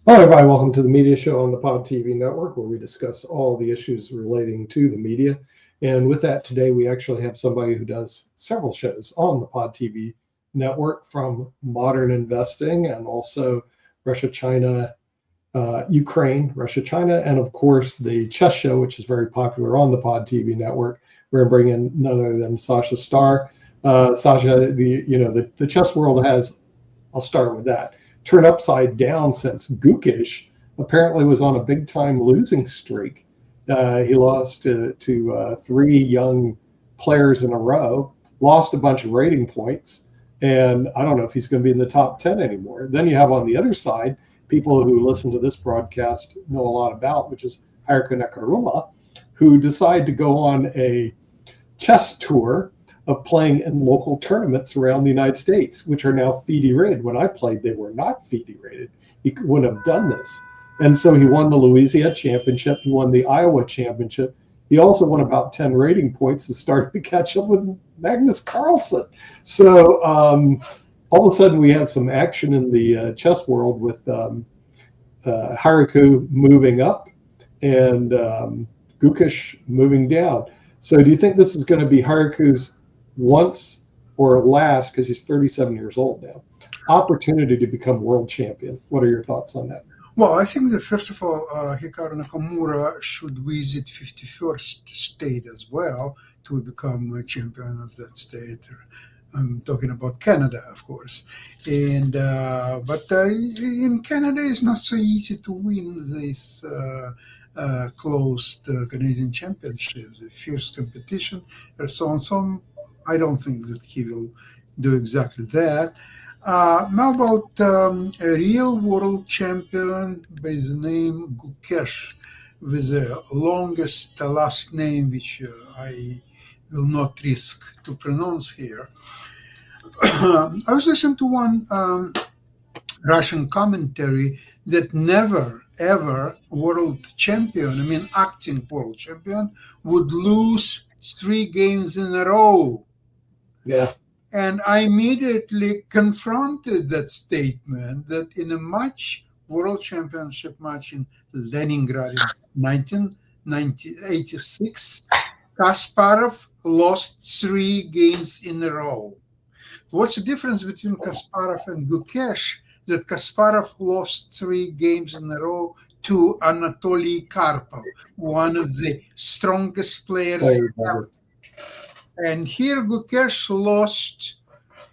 Hello, everybody. Welcome to the Media Show on the Pod TV network, where we discuss all the issues relating to the media. And with that, today we actually have somebody who does several shows on the Pod TV network, from modern investing and also Russia, China, Ukraine, Russia, China, and of course the chess show, which is very popular on the Pod TV network. We're going to bring in none other than Sasha Starr. Sasha, the chess world has, I'll start with that, turned upside down since Gukesh apparently was on a big time losing streak. He lost to three young players in a row, lost a bunch of rating points, and I don't know if he's going to be in the top 10 anymore. Then you have on the other side people who listen to this broadcast know a lot about, which is Haruka Nakaruma, who decided to go on a chess tour of playing in local tournaments around the United States, which are now FIDE rated. When I played, they were not FIDE rated. He wouldn't have done this. And so he won the Louisiana Championship. He won the Iowa Championship. He also won about 10 rating points and started to catch up with Magnus Carlsen. So all of a sudden, we have some action in the chess world with Haruka moving up and Gukesh moving down. So do you think this is going to be Haruku's once or last, because he's 37 years old now, opportunity to become world champion? What are your thoughts on that? Well, I think that first of all, Hikaru Nakamura should visit 51st state as well to become a champion of that state. I'm talking about Canada, of course. And but in Canada, it's not so easy to win this closed Canadian championships, the fierce competition, and so on. So I don't think that he will do exactly that. Now about a real world champion by the name Gukesh, with the longest last name, which I will not risk to pronounce here. I was listening to one Russian commentary that never ever world champion, I mean acting world champion, would lose 3 games in a row. Yeah. And I immediately confronted that statement that in a world championship match in Leningrad in 1986, Kasparov lost 3 games in a row. What's the difference between Kasparov and Gukesh? That Kasparov lost 3 games in a row to Anatoly Karpov, one of the strongest players ever. And here Gukesh lost,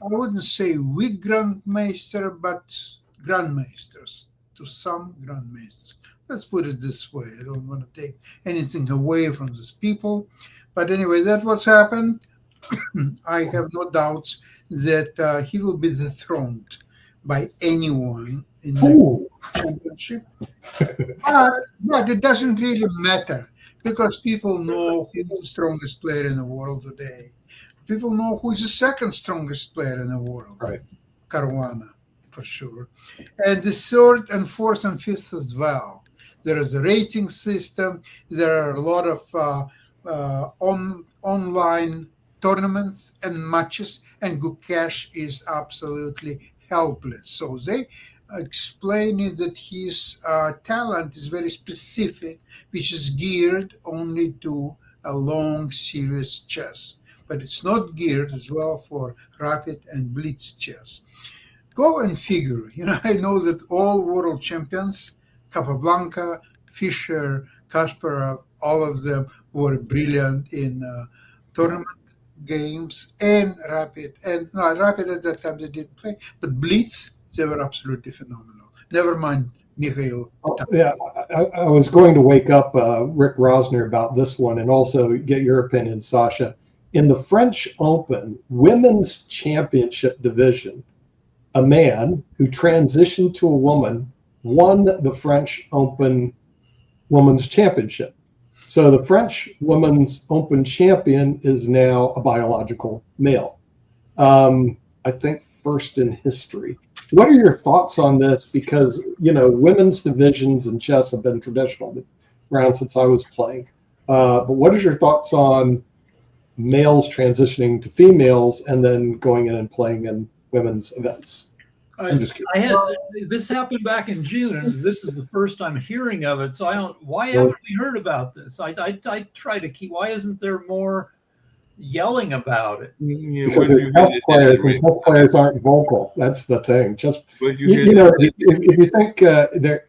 I wouldn't say weak grandmaster, but grandmasters, to some grandmasters. Let's put it this way. I don't want to take anything away from these people. But anyway, that's what's happened. I have no doubts that he will be dethroned by anyone in the championship. But it doesn't really matter, because people know who is the strongest player in the world today. People know who is the second strongest player in the world. Right. Caruana, for sure. And the third and fourth and fifth as well. There is a rating system. There are a lot of online tournaments and matches, and Gukesh is absolutely helpless. So they explain it that his talent is very specific, which is geared only to a long, serious chess. But it's not geared as well for rapid and blitz chess. Go and figure. I know that all world champions, Capablanca, Fischer, Kasparov, all of them were brilliant in tournament games and rapid. And no, rapid at that time they didn't play, but blitz, they were absolutely phenomenal. Never mind Mikhail. Yeah, I was going to wake up Rick Rosner about this one and also get your opinion, Sasha. In the French Open women's championship division, a man who transitioned to a woman won the French Open Women's Championship. So the French Women's Open champion is now a biological male. I think first in history. What are your thoughts on this? Because, women's divisions in chess have been traditional around since I was playing. But what is your thoughts on males transitioning to females and then going in and playing in women's events? I'm just kidding. I had this happened back in June, and this is the first I'm hearing of it. So I don't. Why Well- haven't we heard about this? I try to keep. Why isn't there more yelling about it? Yeah, Because where did you chess hear players, this? and chess players aren't vocal. That's the thing. Where did you You, hear you know, this? if you think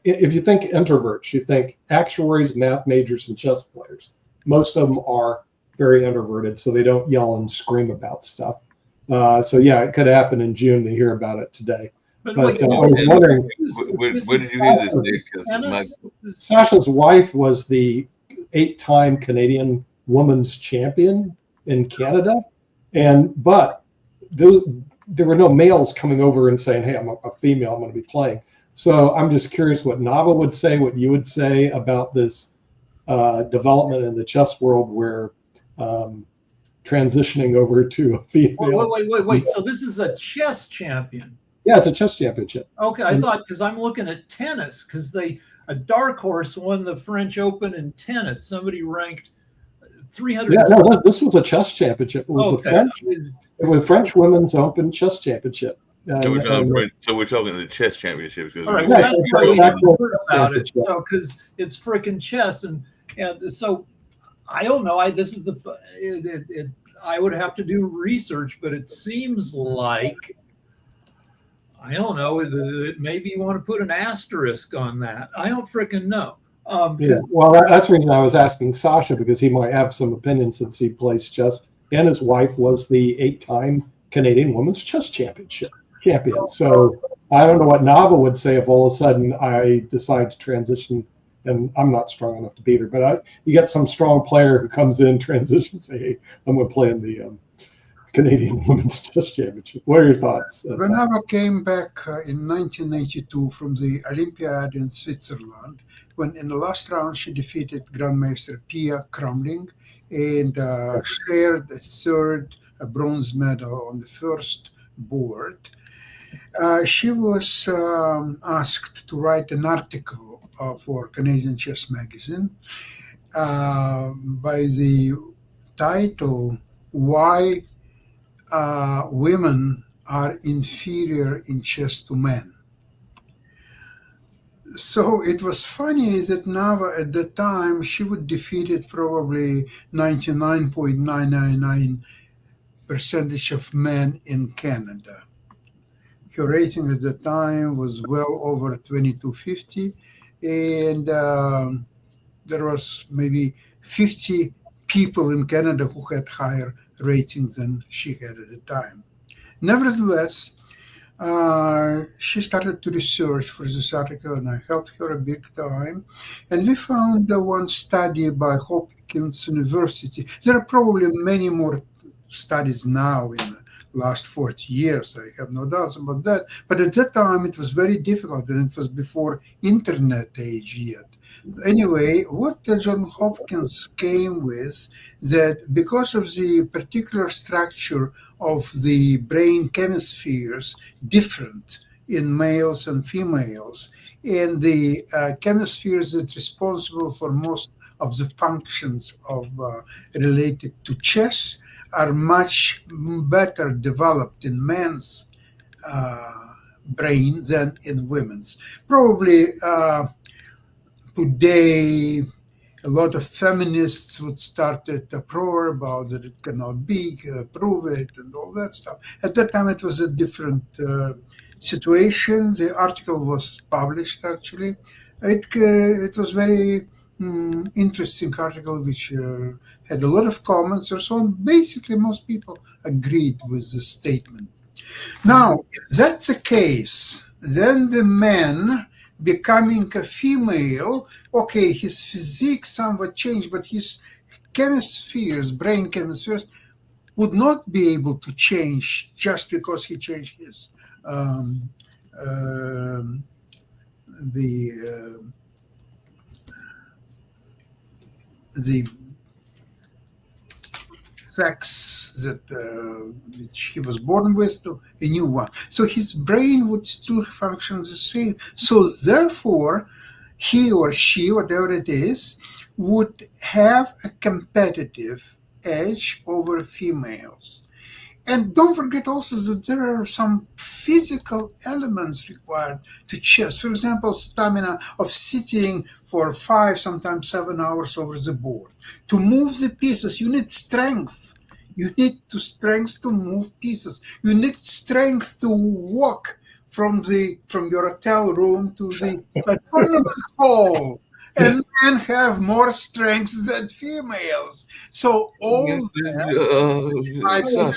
if you think introverts, you think actuaries, math majors, and chess players. Most of them are very introverted, so they don't yell and scream about stuff. So yeah, it could happen in June to hear about it today. But But wait, I this was is- wondering, Where this did is you hear this, tennis? Nick? 'Cause my- Tennis? This is- Sasha's wife was the 8-time Canadian women's champion in Canada, but there were no males coming over and saying, "Hey, I'm a female. I'm going to be playing." So I'm just curious what Nava would say, what you would say about this development in the chess world, where transitioning over to a female. Wait. So this is a chess champion. Yeah, it's a chess championship. Okay, I thought because I'm looking at tennis because a dark horse won the French Open in tennis. Somebody ranked 300. Yeah, no, this was a chess championship. It was the French Women's Open Chess Championship. So we're talking the chess championships. 'Cause All right, we- well, that's why we haven't Exactly. heard about it. So because it's freaking chess, and so I don't know. This is I would have to do research, but it seems like I don't know. Maybe you want to put an asterisk on that. I don't freaking know. Yeah, well, that's the reason I was asking Sasha, because he might have some opinion since he plays chess, and his wife was the 8-time Canadian Women's Chess champion. So I don't know what Nava would say if all of a sudden I decide to transition, and I'm not strong enough to beat her. But you get some strong player who comes in, transitions, say, "Hey, I'm going to play in the Canadian Women's Chess Championship." What are your thoughts? When Nava came back in 1982 from the Olympiad in Switzerland, when in the last round she defeated Grandmaster Pia Kramling and shared a third bronze medal on the first board, she was asked to write an article for Canadian Chess Magazine by the title, "Why Women Are Inferior in Chess to Men." So it was funny that Nava at the time, she would defeated probably 99.999% of men in Canada. Her rating at the time was well over 2250, and there was maybe 50 people in Canada who had higher ratings than she had at the time. Nevertheless, she started to research for this article, and I helped her a big time. And we found one study by Hopkins University. There are probably many more studies now in the last 40 years. I have no doubts about that. But at that time, it was very difficult, and it was before internet age yet. Anyway, what John Hopkins came with, that because of the particular structure of the brain hemispheres different in males and females, and the hemispheres that are responsible for most of the functions of related to chess are much better developed in men's brain than in women's. Probably today, a lot of feminists would start a uproar about that it cannot be, prove it, and all that stuff. At that time, it was a different situation. The article was published, actually. It was very interesting article, which had a lot of comments or so on. Basically, most people agreed with the statement. Now, if that's the case, then the man becoming a female, okay, his physique somewhat changed, but his hemispheres, brain hemispheres, would not be able to change just because he changed his the sex that which he was born with to a new one. So his brain would still function the same. So therefore, he or she, whatever it is, would have a competitive edge over females. And don't forget also that there are some physical elements required to chess. For example, stamina of sitting for 5, sometimes 7 hours over the board. To move the pieces, you need strength. You need strength to move pieces. You need strength to walk from your hotel room to the tournament hall. And men have more strength than females. So all Sasha,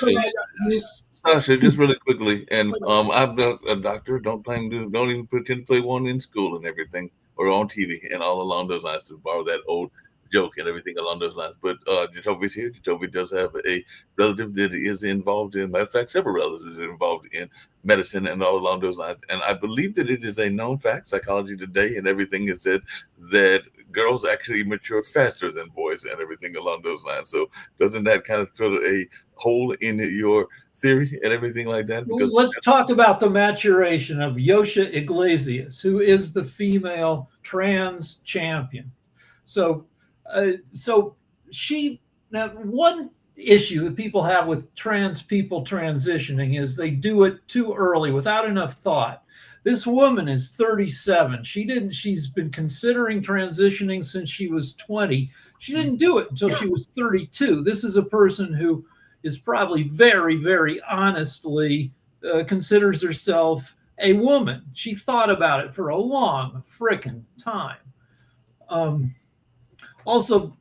this Sasha, just really quickly, and I'm not a doctor. Don't even pretend to play one in school and everything, or on TV and all along those lines. To borrow that old joke and everything along those lines. But Jacoby's here. Jacoby does have a relative that is involved in. Matter of fact, several relatives are involved in medicine and all along those lines. And I believe that it is a known fact, Psychology Today and everything is said that girls actually mature faster than boys and everything along those lines. So doesn't that kind of put a hole in your theory and everything like that? Because let's talk about the maturation of Yosha Iglesias, who is the female trans champion. So now one issue that people have with trans people transitioning is they do it too early without enough thought. This woman is 37. She's been considering transitioning since she was 20. She didn't do it until she was 32. This is a person who is probably very, very honestly considers herself a woman. She thought about it for a long frickin' time. Also,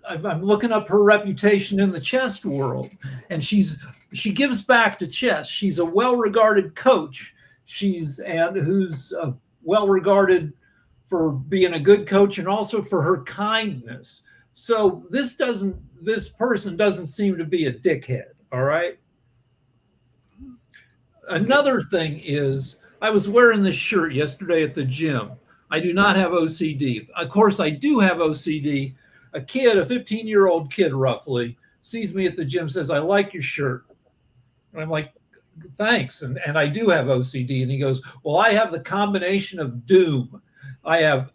I'm looking up her reputation in the chess world, and she gives back to chess. She's a well-regarded coach. Who's well-regarded for being a good coach and also for her kindness. So this person doesn't seem to be a dickhead. All right. Another thing is, I was wearing this shirt yesterday at the gym. I do not have OCD. Of course, I do have OCD. A 15-year-old kid roughly, sees me at the gym, says, "I like your shirt." And I'm like, "Thanks." And I do have OCD. And he goes, "Well, I have the combination of doom. I have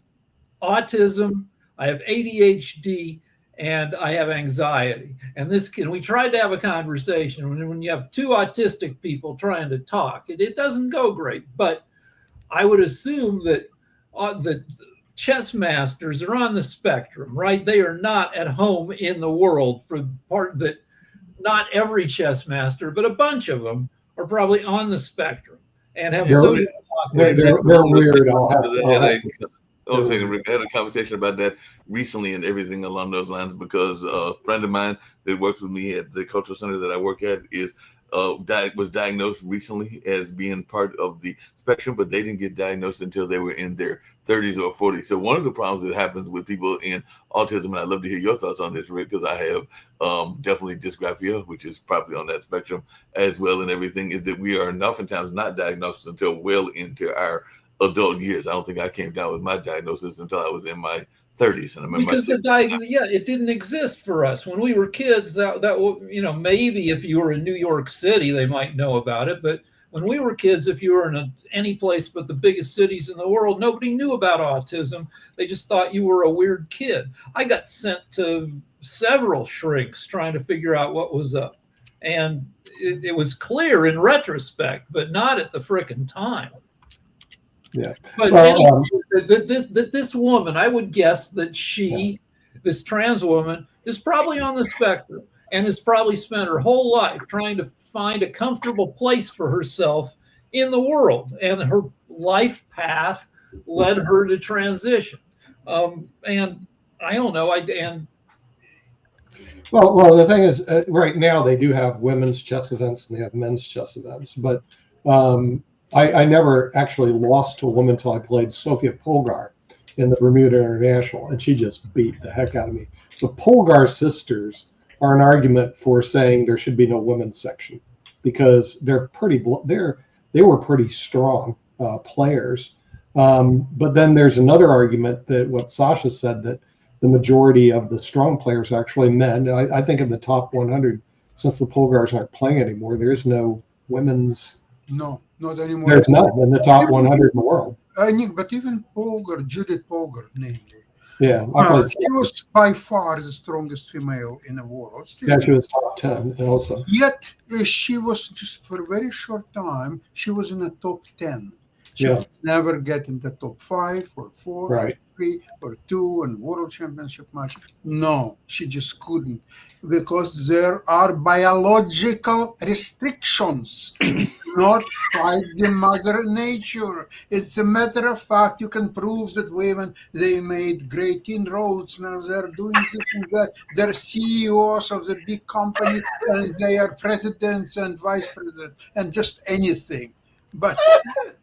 autism, I have ADHD, and I have anxiety." And we tried to have a conversation. When you have two autistic people trying to talk, it doesn't go great. But I would assume that the chess masters are on the spectrum, right? They are not at home in the world, for part that not every chess master, but a bunch of them are probably on the spectrum and have They're social. weird. I had a conversation about that recently and everything along those lines, because a friend of mine that works with me at the cultural center that I work at was diagnosed recently as being part of the spectrum, but they didn't get diagnosed until they were in their 30s or 40s. So one of the problems that happens with people in autism, and I'd love to hear your thoughts on this, Rick, because I have definitely dysgraphia, which is probably on that spectrum as well, and everything, is that we are oftentimes not diagnosed until well into our adult years. I don't think I came down with my diagnosis until I was in my 30s, and Because it didn't exist for us when we were kids. That maybe if you were in New York City, they might know about it. But when we were kids, if you were in any place but the biggest cities in the world, nobody knew about autism. They just thought you were a weird kid. I got sent to several shrinks trying to figure out what was up, and it was clear in retrospect, but not at the frickin' time. Yeah. But Well, this woman, I would guess that this trans woman, is probably on the spectrum and has probably spent her whole life trying to find a comfortable place for herself in the world. And her life path led her to transition. And I don't know. Well, the thing is, right now they do have women's chess events and they have men's chess events, but I never actually lost to a woman until I played Sofia Polgar in the Bermuda International, and she just beat the heck out of me. The Polgar sisters are an argument for saying there should be no women's section, because they were pretty strong players. But then there's another argument that what Sasha said, that the majority of the strong players are actually men. I think in the top 100, since the Polgars aren't playing anymore, there's no women's. No, not anymore. There's none in the top 100 in the world. But even Polgar, Judith Polgar, namely, Yeah, I played. She was by far the strongest female in the world. Yeah, she was top 10, and also. Yet she was just for a very short time. She was in the top 10. She Yeah. could never get in the top 5 or 4 or Right. 3 or 2 in world championship match. No, she just couldn't, because there are biological restrictions. Not like the mother nature. It's a matter of fact. You can prove that women, they made great inroads. Now they're doing this and that. They're CEOs of the big companies, and they are presidents and vice presidents and just anything. But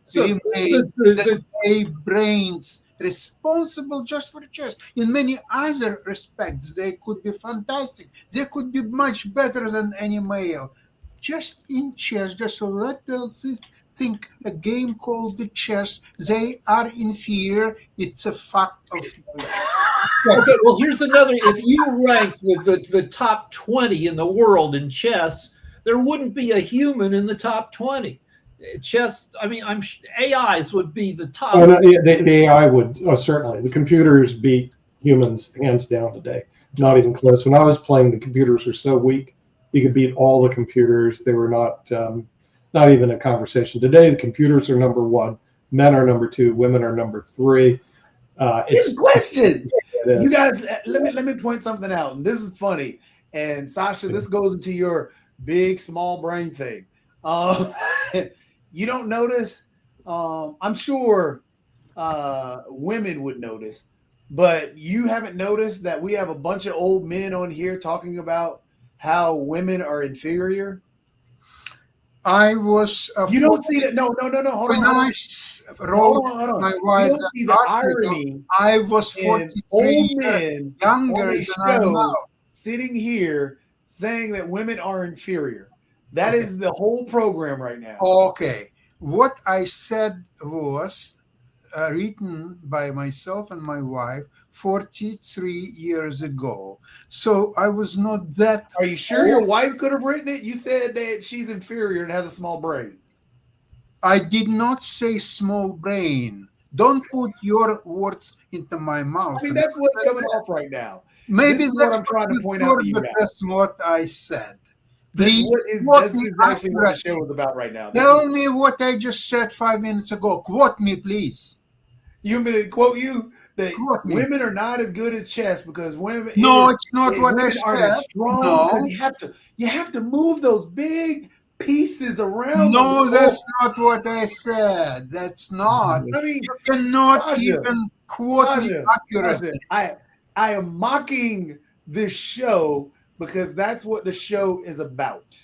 So remain the- they brains responsible just for chess. In many other respects, they could be fantastic. They could be much better than any male. Just in chess, just so let us think a game called the chess, they are inferior. It's a fact of Okay, well, here's another. If you rank the top 20 in the world in chess, there wouldn't be a human in the top 20. Chess, I mean, AIs would be the top. Oh, no, yeah, the AI would certainly. The computers beat humans hands down today. Not even close. When I was playing, the computers were so weak. You could beat all the computers. They were not even a conversation. Today, the computers are number 1. Men are number 2. Women are number 3. It's question. It is. You guys, let me point something out, and this is funny. And Sasha, this goes into your big small brain thing. You don't notice. I'm sure women would notice, but you haven't noticed that we have a bunch of old men on here talking about how women are inferior. I was. You don't see that? No. Hold When on. I wrote my You wife don't see the article, irony I was in 43 old years men younger on a than I am show now. sitting here saying that women are inferior. That Okay. is the whole program right now. Okay. What I said was written by myself and my wife 43 years ago. So I was not that. Are you sure your wife could have written it? You said that she's inferior and has a small brain. I did not say small brain. Don't put your words into my mouth. I mean, that's what's coming off right now. Maybe this is that's what I'm trying to you point out thought, to you but now. that's what I said. This Please is actually what the show is about right now. tell me what I just said 5 minutes ago. Quote me, please. You want me to quote you that Quote me. women are not as good as chess because women. No, it's not what I women aren't as said. strong No. because you have to move those big pieces around. No, that's not what I said. That's not. I mean, You cannot Sasha, even quote me Sasha, accurately. I am mocking this show because that's what the show is about.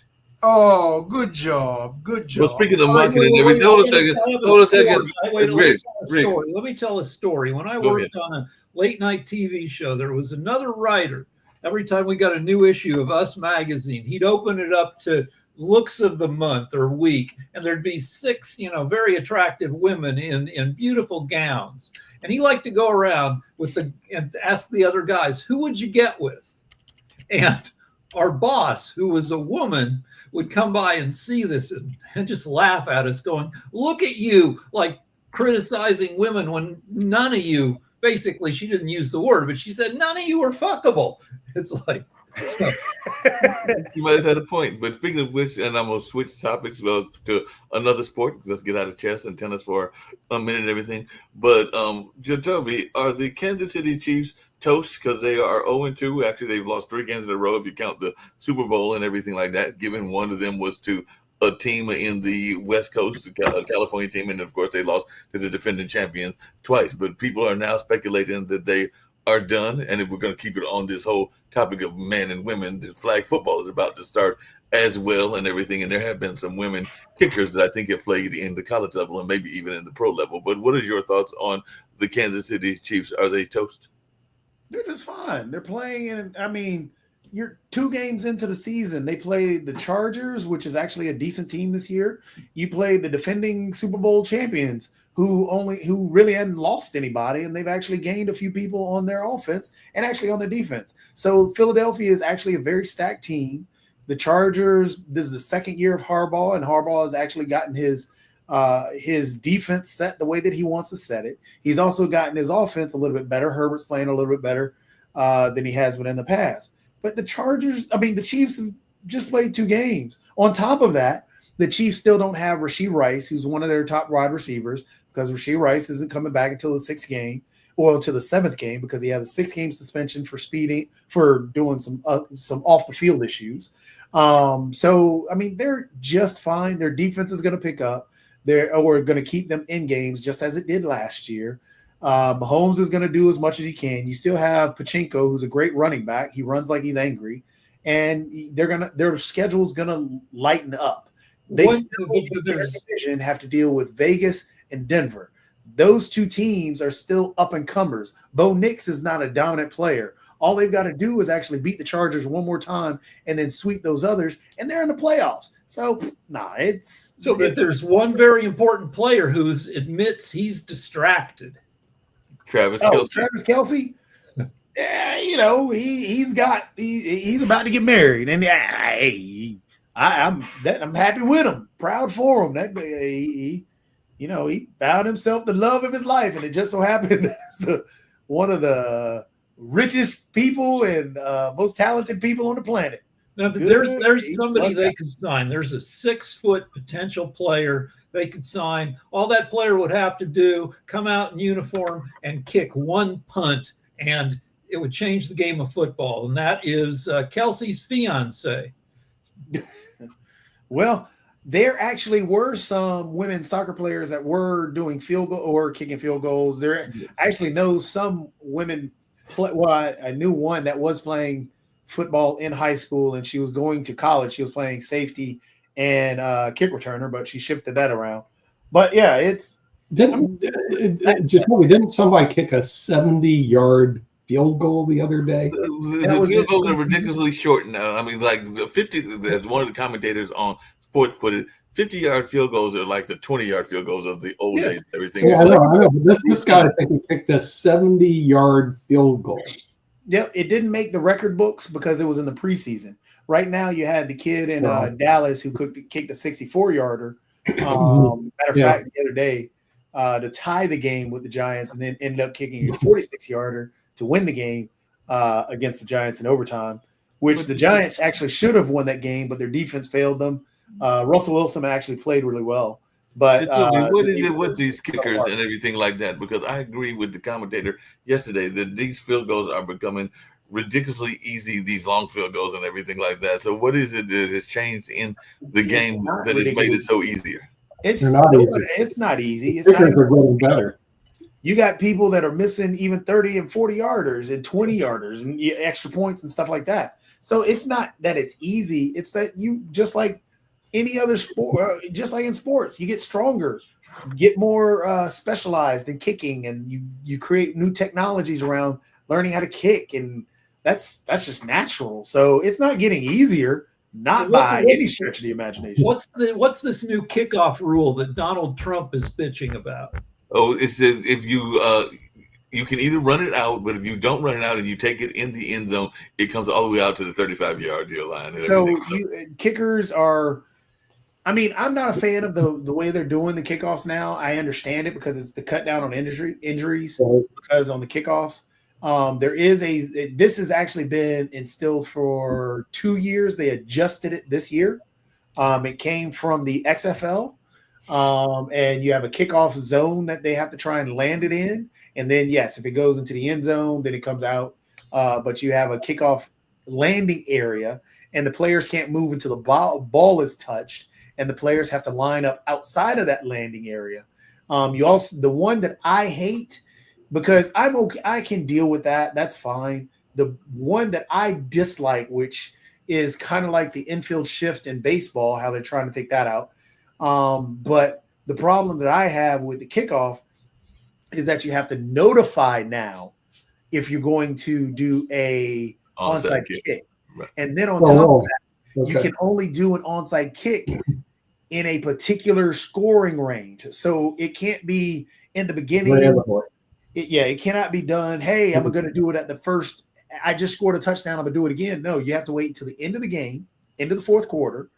Oh, good job. Good job. Well, speaking of mocking and everything, hold a second. Let me tell a story. When I Go worked on a late night TV show, there was another writer. Every time we got a new issue of Us magazine, he'd open it up to looks of the month or week, and there'd be 6, very attractive women in beautiful gowns. And he liked to go around and ask the other guys, who would you get with? And our boss, who was a woman, would come by and see this and just laugh at us, going, look at you, like criticizing women when none of you, basically, she didn't use the word, but she said, none of you are fuckable. It's like, so. You might have had a point. But speaking of which, and I'm going to switch topics to another sport. Let's get out of chess and tennis for a minute and everything. But, Jacoby, are the Kansas City Chiefs toast because they are 0-2? Actually, they've lost 3 games in a row if you count the Super Bowl and everything like that, given one of them was to a team in the West Coast, a California team, and of course they lost to the defending champions twice. But people are now speculating that they are done, and if we're going to keep it on this whole topic of men and women, the flag football is about to start as well and everything, and there have been some women kickers that I think have played in the college level and maybe even in the pro level. But what are your thoughts on the Kansas City Chiefs? Are they toast? They're just fine. They're playing, and I mean, you're 2 games into the season. They played the Chargers, which is actually a decent team this year. You played the defending Super Bowl champions, who really hadn't lost anybody, and they've actually gained a few people on their offense and actually on their defense. So Philadelphia is actually a very stacked team. The Chargers, this is the second year of Harbaugh, and Harbaugh has actually gotten his his defense set the way that he wants to set it. He's also gotten his offense a little bit better. Herbert's playing a little bit better than he has been in the past. But the Chiefs have just played 2 games. On top of that, the Chiefs still don't have Rashee Rice, who's one of their top wide receivers, because Rashee Rice isn't coming back until the 6th game, or until the 7th game, because he has a 6-game suspension for doing some off the field issues. So I mean, they're just fine. Their defense is going to pick up. We're going to keep them in games just as it did last year. Mahomes is going to do as much as he can. You still have Pachinko, who's a great running back. He runs like he's angry, and their schedule is going to lighten up. They still in their division have to deal with Vegas and Denver. Those 2 teams are still up and comers. Bo Nix is not a dominant player. All they've got to do is actually beat the Chargers one more time and then sweep those others, and they're in the playoffs. So, there's one very important player who admits he's distracted. Travis Kelce. Travis Kelce. Yeah, he's about to get married, and I'm happy with him, proud for him. That he found himself the love of his life, and it just so happened that's one of the richest people and most talented people on the planet. Now, there's somebody they could sign. There's a 6-foot potential player they could sign. All that player would have to do, come out in uniform and kick 1 punt, and it would change the game of football. And that is Kelsey's fiance. Well, there actually were some women soccer players that were doing field goal or kicking field goals. I actually know some women I knew one that was playing football in high school, and she was going to college. She was playing safety and kick returner, but she shifted that around. But yeah, didn't somebody kick a 70-yard field goal the other day? The field goals are ridiculously short now. I mean, like the 50, as one of the commentators on sports put it, 50-yard field goals are like the 20-yard field goals of the old days. Everything. Yeah, I know. But this guy, I think, he kicked a 70-yard field goal. Yep, it didn't make the record books because it was in the preseason. Right now, you had the kid in Dallas who kicked a 64-yarder. Matter of fact, the other day to tie the game with the Giants, and then ended up kicking a 46-yarder to win the game against the Giants in overtime, which the Giants actually should have won that game, but their defense failed them. Russell Wilson actually played really well. But what is it with these kickers and everything like that? Because I agree with the commentator yesterday that these field goals are becoming ridiculously easy, these long field goals and everything like that. So what is it that has changed in the game that has made it so easier? It's not easy. It's kickers are getting better. You got people that are missing even 30 and 40 yarders and 20 yarders and extra points and stuff like that. So it's not that it's easy. It's that you, just like any other sport, just like in sports, you get stronger, get more specialized in kicking, and you create new technologies around learning how to kick, and that's just natural. So it's not getting easier, not by any stretch of the imagination. What's this new kickoff rule that Donald Trump is bitching about? Oh, it's that if you can either run it out, but if you don't run it out and you take it in the end zone, it comes all the way out to the 35-yard line. So kickers are. I mean, I'm not a fan of the way they're doing the kickoffs now. I understand it because it's the cut down on injuries. Because on the kickoffs, this has actually been instilled for 2 years. They adjusted it this year. It came from the XFL, and you have a kickoff zone that they have to try and land it in. And then, yes, if it goes into the end zone, then it comes out. But you have a kickoff landing area, and the players can't move until the ball is touched. And the players have to line up outside of that landing area. The one that I hate, because I'm okay, I can deal with that. That's fine. The one that I dislike, which is kind of like the infield shift in baseball, how they're trying to take that out. But the problem that I have with the kickoff is that you have to notify now if you're going to do a onside kick. Right. And then on top of that, you can only do an onside kick in a particular scoring range. So it can't be in the beginning. It cannot be done. Hey, I'm going to do it at the first. I just scored a touchdown. I'm going to do it again. No, you have to wait until the end of the game, into the fourth quarter,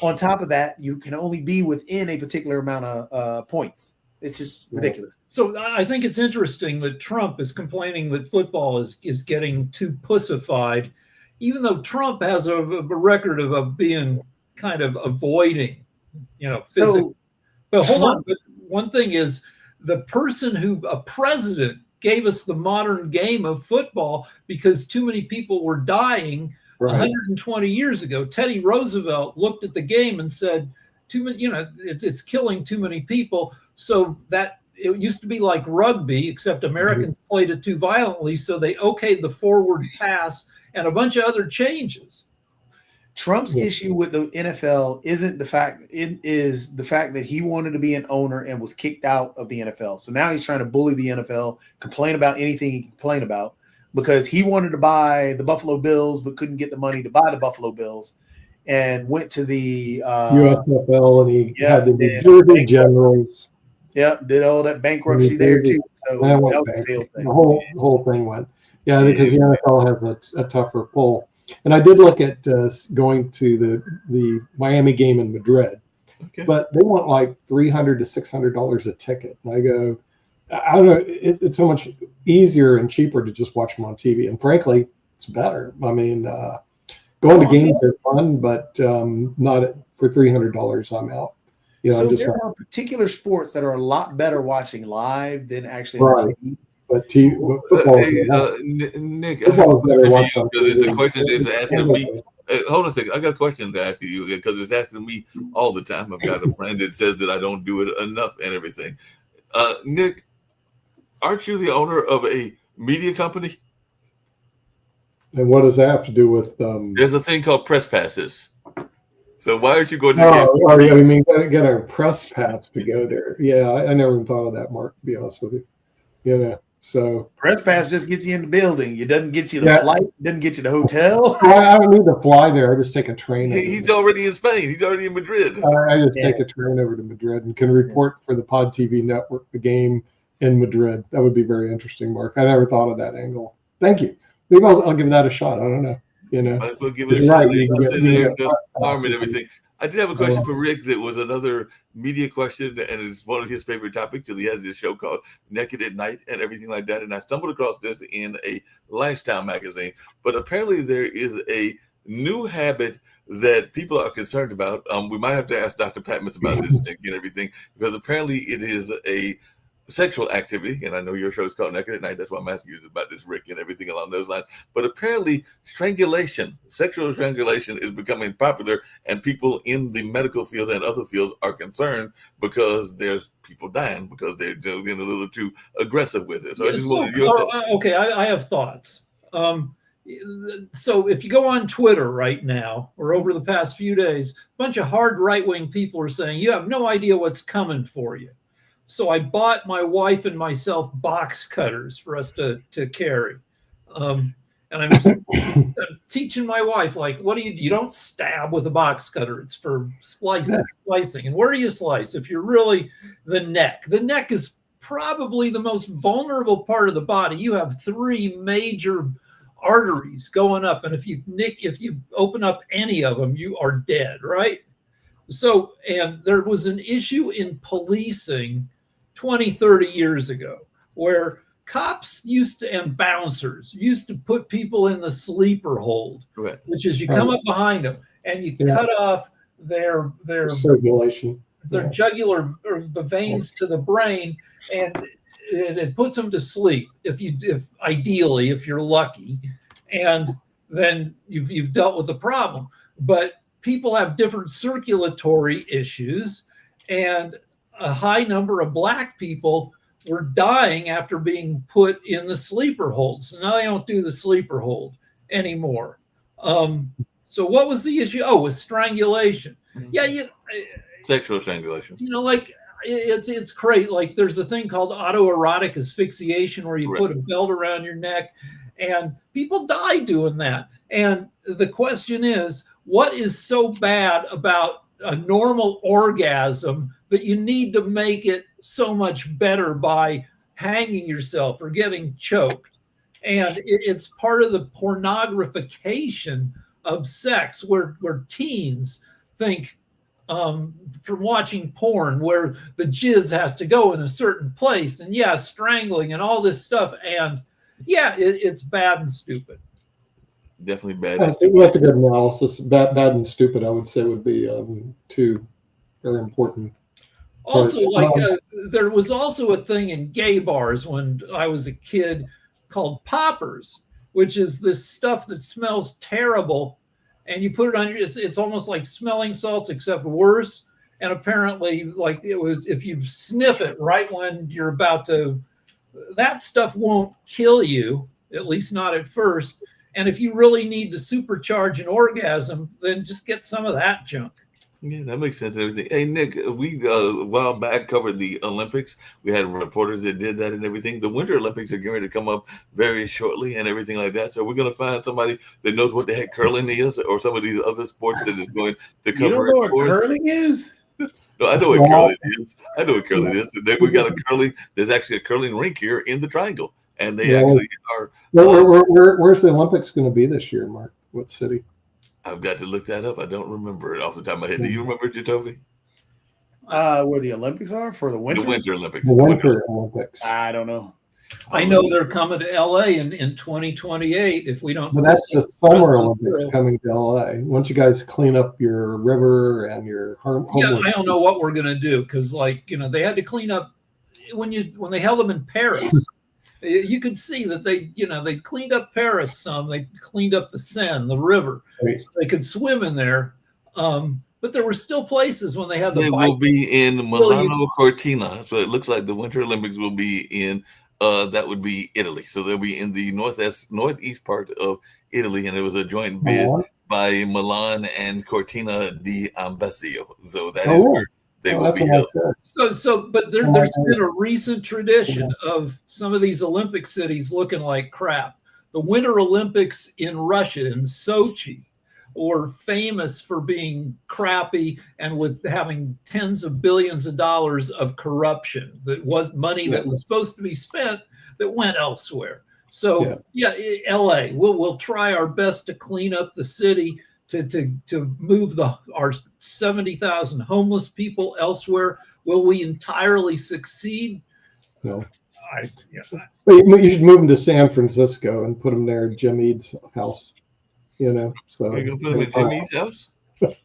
On top of that, you can only be within a particular amount of points. It's just ridiculous. So I think it's interesting that Trump is complaining that football is getting too pussified, even though Trump has a record of being kind of avoiding, physical. So, but hold on. But one thing is, a president gave us the modern game of football because too many people were dying 120 years ago. Teddy Roosevelt looked at the game and said, too many, it's killing too many people. So that it used to be like rugby, except Americans played it too violently. So they okayed the forward pass and a bunch of other changes. Trump's issue with the NFL isn't the fact, it is the fact that he wanted to be an owner and was kicked out of the NFL. So now he's trying to bully the NFL, complain about anything he can complain about, because he wanted to buy the Buffalo Bills but couldn't get the money to buy the Buffalo Bills, and went to the USFL, and he had the New Jersey Generals. Yep, did all that bankruptcy there too. So that was a failed thing. The whole thing went. Yeah, because the NFL has a tougher pull. And I did look at going to the Miami game in Madrid, but they want like $300 to $600 a ticket. And I go, I don't know, it's so much easier and cheaper to just watch them on TV. And frankly, it's better. I mean, going to games are fun, but not for $300. I'm out. So there are particular sports that are a lot better watching live than actually on TV. But football Nick, it's a question that's asking me. Hold on a second. I got a question to ask you because it's asking me all the time. I've got a friend that says that I don't do it enough and everything. Nick, aren't you the owner of a media company? And what does that have to do with? There's a thing called press passes. So why aren't you going to? I mean, get a press pass to go there. Yeah, I never even thought of that, Mark. To be honest with you, So press pass just gets you in the building. It doesn't get you the flight. It doesn't get you the hotel. I don't need to fly there. I just take a train. He's already in Spain. He's already in Madrid. I just take a train over to Madrid and can report for the Pod TV network the game in Madrid. That would be very interesting, Mark. I never thought of that angle. Thank you. Maybe I'll give that a shot. I don't know. Might as well give it a shot. Arm and everything. I did have a question for Rick that was another media question, and it's one of his favorite topics because he has this show called Naked at Night and everything like that. And I stumbled across this in a lifestyle magazine. But apparently there is a new habit that people are concerned about. We might have to ask Dr. Patmos about this and everything, because apparently it is a sexual activity, and I know your show is called Naked at Night. That's why I'm asking you about this, Rick, and everything along those lines. But apparently, strangulation, sexual strangulation, is becoming popular, and people in the medical field and other fields are concerned because there's people dying because they're getting a little too aggressive with it. So I just wanted your thoughts. Okay, I have thoughts. So if you go on Twitter right now, or over the past few days, a bunch of hard right-wing people are saying you have no idea what's coming for you. So I bought my wife and myself box cutters for us to carry. And I'm teaching my wife, like, what do you don't stab with a box cutter. It's for slicing. And where do you slice? If you're really the neck is probably the most vulnerable part of the body. You have 3 major arteries going up. And if you open up any of them, you are dead, right? So, and there was an issue in policing 20, 30 years ago where cops and bouncers used to put people in the sleeper hold, which is you come up behind them and you cut off their circulation, their jugular or the veins to the brain, and it puts them to sleep if ideally if you're lucky, and then you've dealt with the problem. But people have different circulatory issues, and a high number of Black people were dying after being put in the sleeper hold. So now they don't do the sleeper hold anymore. So what was the issue? Oh, with strangulation. Yeah, sexual strangulation. Like it's great. Like there's a thing called autoerotic asphyxiation where you put a belt around your neck, and people die doing that. And the question is, what is so bad about a normal orgasm that you need to make it so much better by hanging yourself or getting choked? And it's part of the pornographication of sex where teens think from watching porn where the jizz has to go in a certain place, and yeah, strangling and all this stuff, and yeah, it's bad and stupid. Definitely bad. That's a good analysis. Bad and stupid, I would say, would be two very important. Also, parts. there was also a thing in gay bars when I was a kid called poppers, which is this stuff that smells terrible, and you put it on your. It's almost like smelling salts except worse. And apparently, like it was, if you sniff it right when you're about to, that stuff won't kill you, at least not at first. And if you really need to supercharge an orgasm, then just get some of that junk. Yeah, that makes sense and everything. Hey, Nick, we a while back covered the Olympics. We had reporters that did that and everything. The Winter Olympics are getting ready to come up very shortly and everything like that. So we're going to find somebody that knows what the heck curling is, or some of these other sports that is going to cover. You don't know what curling is? No, I know what curling is. I know what curling is. And then we got a curling. There's actually a curling rink here in the Triangle, and they actually are. Where's the Olympics going to be this year, Mark? What city? I've got to look that up. I don't remember it off the top of my head. Do you remember it, Jacoby? Where the Olympics are for the winter? The Winter Olympics. The Winter Olympics. I don't know. I know they're coming to LA in 2028 if we don't. But that's the Summer Olympics coming to LA. Once you guys clean up your river and your yeah, I don't know what we're gonna do because, like, you know, they had to clean up when they held them in Paris. You could see that they cleaned up Paris some. They cleaned up the Seine, the river. Right. So they could swim in there. But there were still places when they had the. They will be in Milano Cortina. So it looks like the Winter Olympics will be in. That would be Italy. So they'll be in the northeast part of Italy, and it was a joint bid by Milan and Cortina d'Ambascio. So that is where they will be held. But there's been a recent tradition of some of these Olympic cities looking like crap. The Winter Olympics in Russia, in Sochi, were famous for being crappy and with having tens of billions of dollars of corruption. That was money that was supposed to be spent that went elsewhere. So LA, we'll try our best to clean up the city, to move our 70,000 homeless people elsewhere. Will we entirely succeed? No. You should move them to San Francisco and put them there at Jim Ead's house. You know, so you're gonna put them at Jimmy's house. But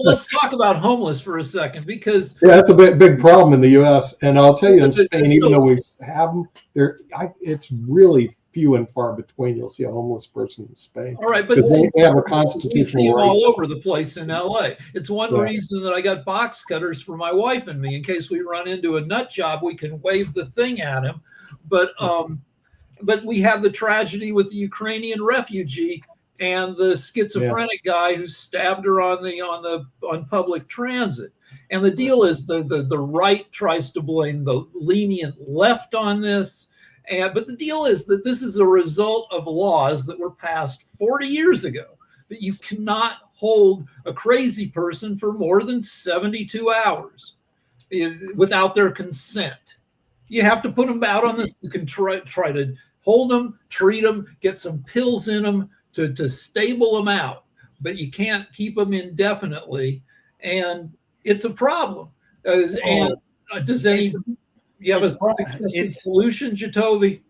let's talk about homeless for a second, because that's a big problem in the U.S. And I'll tell you, in Spain, even though we have them, it's really few and far between. You'll see a homeless person in Spain. All right, but they have a constitutional right. All over the place in L.A. It's one reason that I got box cutters for my wife and me in case we run into a nut job. We can wave the thing at him, but we have the tragedy with the Ukrainian refugee and the schizophrenic guy who stabbed her on public transit. And the deal is the right tries to blame the lenient left on this. But the deal is that this is a result of laws that were passed 40 years ago, that you cannot hold a crazy person for more than 72 hours without their consent. You have to put them out on this. You can try to hold them, treat them, get some pills in them, to stable them out, but you can't keep them indefinitely, and it's a problem. Does any you have a solution, Jacoby?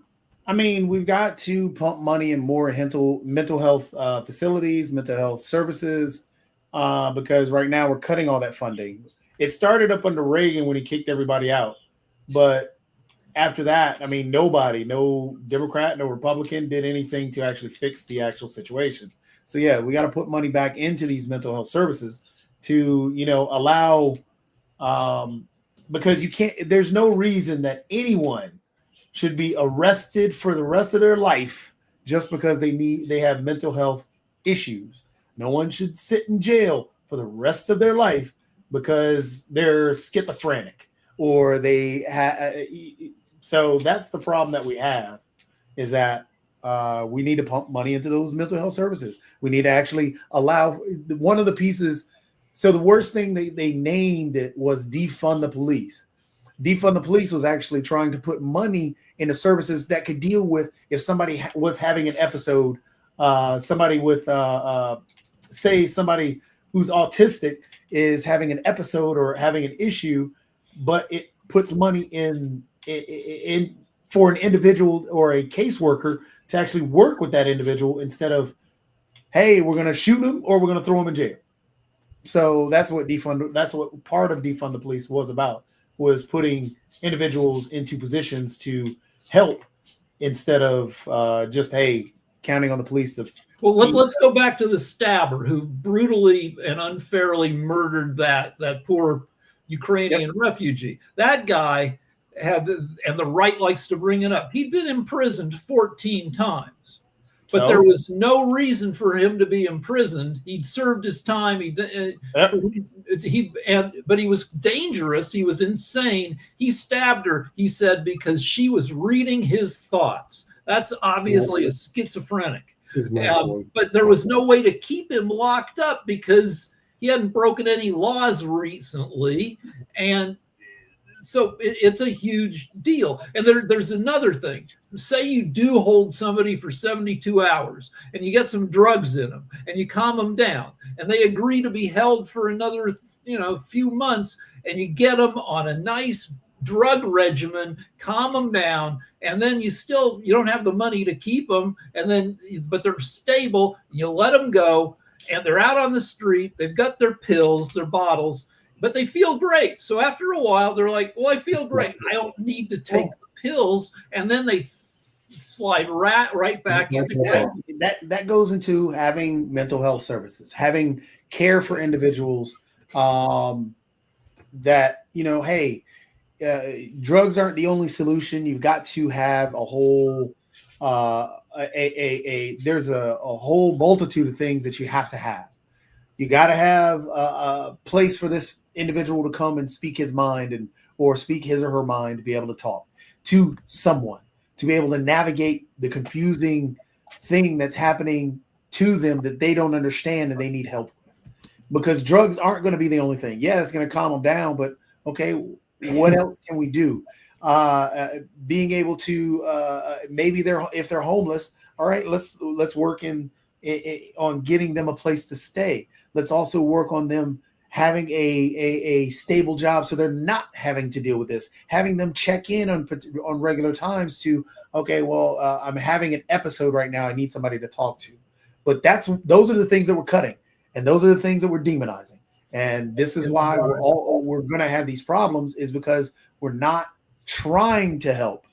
I mean, we've got to pump money in more mental health facilities, mental health services, because right now we're cutting all that funding. It started up under Reagan when he kicked everybody out, but after that, I mean, nobody, no Democrat, no Republican did anything to actually fix the actual situation. So yeah, we got to put money back into these mental health services to, allow, because there's no reason that anyone should be arrested for the rest of their life just because they have mental health issues. No one should sit in jail for the rest of their life because they're schizophrenic or so that's the problem that we have, is that we need to pump money into those mental health services. We need to actually allow one of the pieces. So the worst thing they named it was defund the police. Defund the police was actually trying to put money into services that could deal with if somebody was having an episode, somebody with, say somebody who's autistic is having an episode or having an issue, but it puts money in for an individual or a caseworker to actually work with that individual instead of, hey, we're going to shoot him or we're going to throw him in jail. So that's what part of defund the police was about, was putting individuals into positions to help instead of just, hey, counting on the police to. Well, let's go back to the stabber who brutally and unfairly murdered that poor Ukrainian refugee. That guy had, and the right likes to bring it up, he'd been imprisoned 14 times. But there was no reason for him to be imprisoned. He'd served his time. But he was dangerous. He was insane. He stabbed her, he said, because she was reading his thoughts. That's obviously a schizophrenic. But there was no way to keep him locked up because he hadn't broken any laws recently. And so it's a huge deal. And there's another thing. Say you do hold somebody for 72 hours and you get some drugs in them and you calm them down and they agree to be held for another, few months, and you get them on a nice drug regimen, calm them down, and then you don't have the money to keep them, but they're stable, you let them go, and they're out on the street, they've got their pills, their bottles, but they feel great. So after a while, they're like, well, I feel great. I don't need to take the pills. And then they slide right back into that goes into having mental health services, having care for individuals that, hey, drugs aren't the only solution. You've got to have a whole there's a whole multitude of things that you have to have. You got to have a place for this individual to come and speak his mind or speak his or her mind, to be able to talk to someone, to be able to navigate the confusing thing that's happening to them that they don't understand and they need help with. Because drugs aren't going to be the only thing. Yeah, it's going to calm them down, but okay, what else can we do? Being able to maybe if they're homeless, all right, let's work on getting them a place to stay. Let's also work on them having a stable job so they're not having to deal with this, having them check in on regular times to, okay, well, I'm having an episode right now. I need somebody to talk to. But those are the things that we're cutting, and those are the things that we're demonizing. And this is why we're going to have these problems, is because we're not trying to help.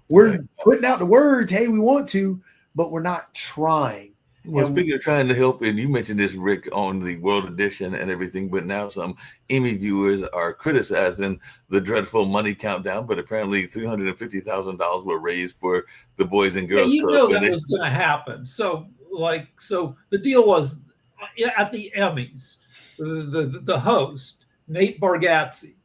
We're putting out the words, hey, we want to, but we're not trying. Well, speaking of trying to help, and you mentioned this, Rick, on the World Edition and everything, but now some Emmy viewers are criticizing the dreadful money countdown, but apparently $350,000 were raised for the Boys and Girls Club. That was going to happen. So the deal was, at the Emmys, the host, Nate Bargatze,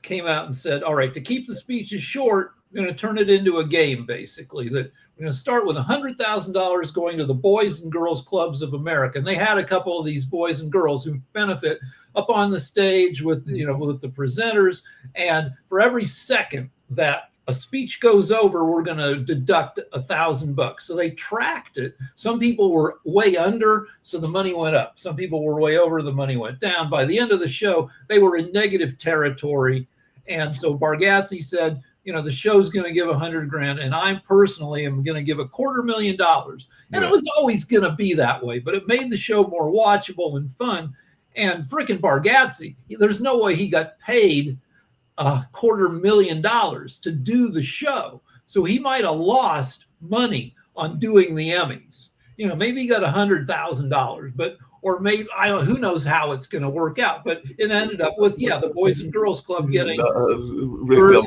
came out and said, all right, to keep the speeches short, we're going to turn it into a game, basically, that we're going to start with $100,000 going to the Boys and Girls Clubs of America. And they had a couple of these boys and girls who benefit up on the stage with the presenters. And for every second that a speech goes over, we're going to deduct $1,000. So they tracked it. Some people were way under, so the money went up. Some people were way over, the money went down. By the end of the show, they were in negative territory. And so Bargatze said, the show's going to give $100,000, and I personally am going to give $250,000. And it was always going to be that way, but it made the show more watchable and fun. And frickin' Bargatze, there's no way he got paid $250,000 to do the show. So he might have lost money on doing the Emmys. Maybe he got $100,000, or maybe who knows how it's going to work out. But it ended up with the Boys and Girls Club getting. Rick,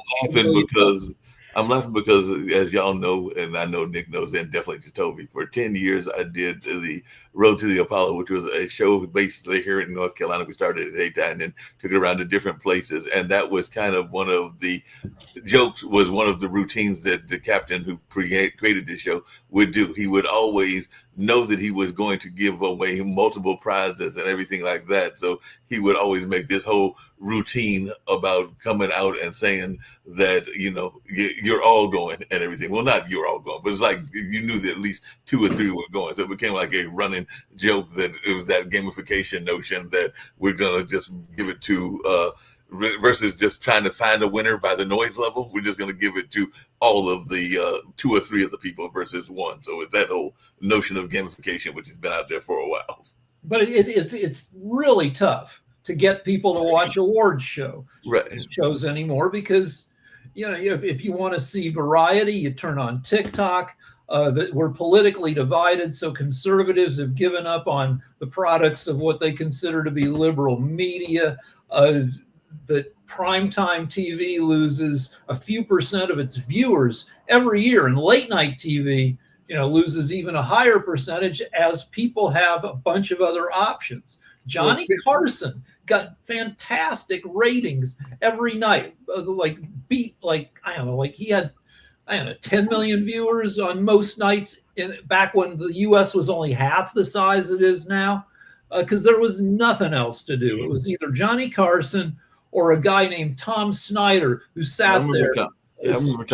I'm laughing because, as y'all know, and I know Nick knows, and definitely Jacoby, for 10 years I did the Road to the Apollo, which was a show basically here in North Carolina. We started at daytime and then took it around to different places, and that was kind of one of the jokes. Was one of the routines that the captain who created this show would do. He would always know that he was going to give away multiple prizes and everything like that. So he would always make this whole routine about coming out and saying that, you're all going and everything. Well, not you're all going, but it's like you knew that at least 2 or 3 were going. So it became like a running joke that it was that gamification notion that we're going to just give it to, versus just trying to find a winner by the noise level. We're just going to give it to all of the 2 or 3 of the people versus one. So it's that whole notion of gamification, which has been out there for a while. But it's really tough to get people to watch awards shows anymore, because if you want to see variety, you turn on TikTok. That we're politically divided, so conservatives have given up on the products of what they consider to be liberal media. That primetime TV loses a few percent of its viewers every year, and late night TV, loses even a higher percentage as people have a bunch of other options. Johnny Carson got fantastic ratings every night, he had 10 million viewers on most nights back when the U.S. was only half the size it is now, because there was nothing else to do. It was either Johnny Carson or a guy named Tom Snyder who sat there. Remember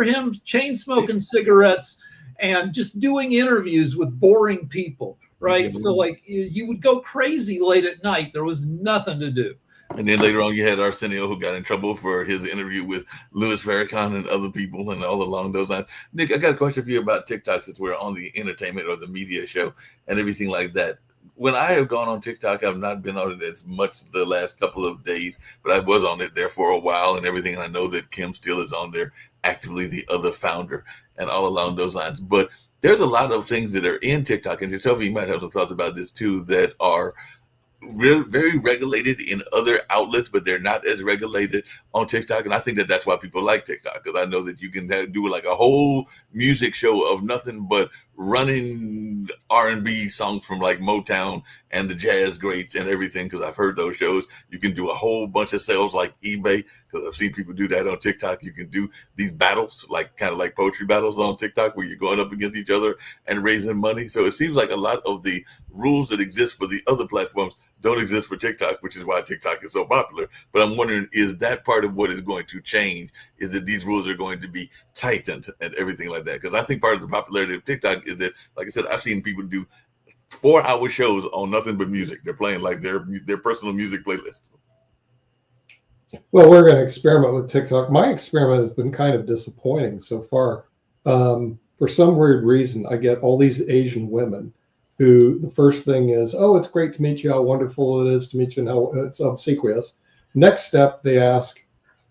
him? Chain smoking cigarettes and just doing interviews with boring people, right? Yeah. So you would go crazy late at night. There was nothing to do. And then later on, you had Arsenio, who got in trouble for his interview with Louis Farrakhan and other people, and all along those lines. Nick, I got a question for you about TikTok, since we're on the entertainment or the media show and everything like that. When I have gone on TikTok, I've not been on it as much the last couple of days, but I was on it there for a while and everything. And I know that Kim still is on there actively, the other founder, and all along those lines. But there's a lot of things that are in TikTok, and tell me, you might have some thoughts about this too, that are very regulated in other outlets, but they're not as regulated on TikTok. And I think that that's why people like TikTok, because I know that you can do like a whole music show of nothing but running R&B songs from like Motown and the jazz greats and everything, because I've heard those shows. You can do a whole bunch of sales like eBay, because I've seen people do that on TikTok. You can do these battles, like kind of like poetry battles on TikTok, where you're going up against each other and raising money. So it seems like a lot of the rules that exist for the other platforms don't exist for TikTok, which is why TikTok is so popular. But I'm wondering, is that part of what is going to change? Is that these rules are going to be tightened and everything like that? Because I think part of the popularity of TikTok is that, like I said, I've seen people do 4-hour shows on nothing but music. They're playing like their personal music playlist. Well, we're going to experiment with TikTok. My experiment has been kind of disappointing so far. For some weird reason, I get all these Asian women who the first thing is, oh, it's great to meet you, how wonderful it is to meet you, and how it's obsequious. Next step, they ask,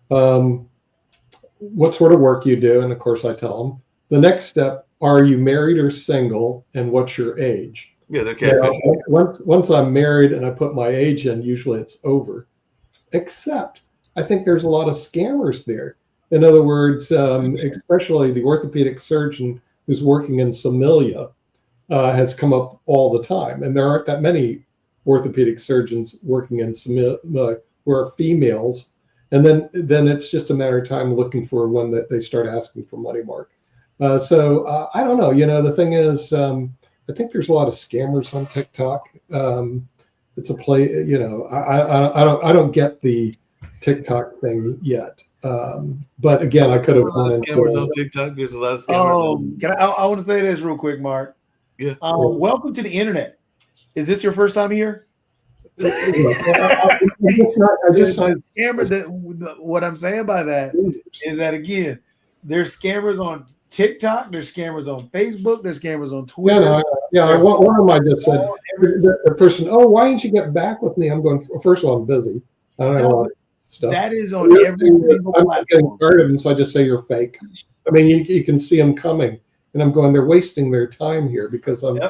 what sort of work you do? And of course, I tell them. The next step, are you married or single, and what's your age? Yeah, they're catfishing. Once I'm married and I put my age in, usually it's over. Except I think there's a lot of scammers there. In other words, especially the orthopedic surgeon who's working in Somalia has come up all the time. And there aren't that many orthopedic surgeons working in Somalia who are females. And then it's just a matter of time looking for one that they start asking for money mark. So I don't know. The thing is, I think there's a lot of scammers on TikTok. It's a play. I don't get the TikTok thing yet. But again, I could have gone into scammers on TikTok. There's a lot of scammers. I want to say this real quick, Mark. Yeah. Welcome to the internet. Is this your first time here? What I'm saying by that is that, again, there's scammers on TikTok, there's scammers on Facebook, there's scammers on Twitter. One of them I just said, the person, oh, why didn't you get back with me? I'm going, first of all, I'm busy. I don't have a lot of stuff. That is on every single platform. I'm getting tired of them, so I just say you're fake. I mean, you can see them coming, and I'm going, they're wasting their time here, because I'm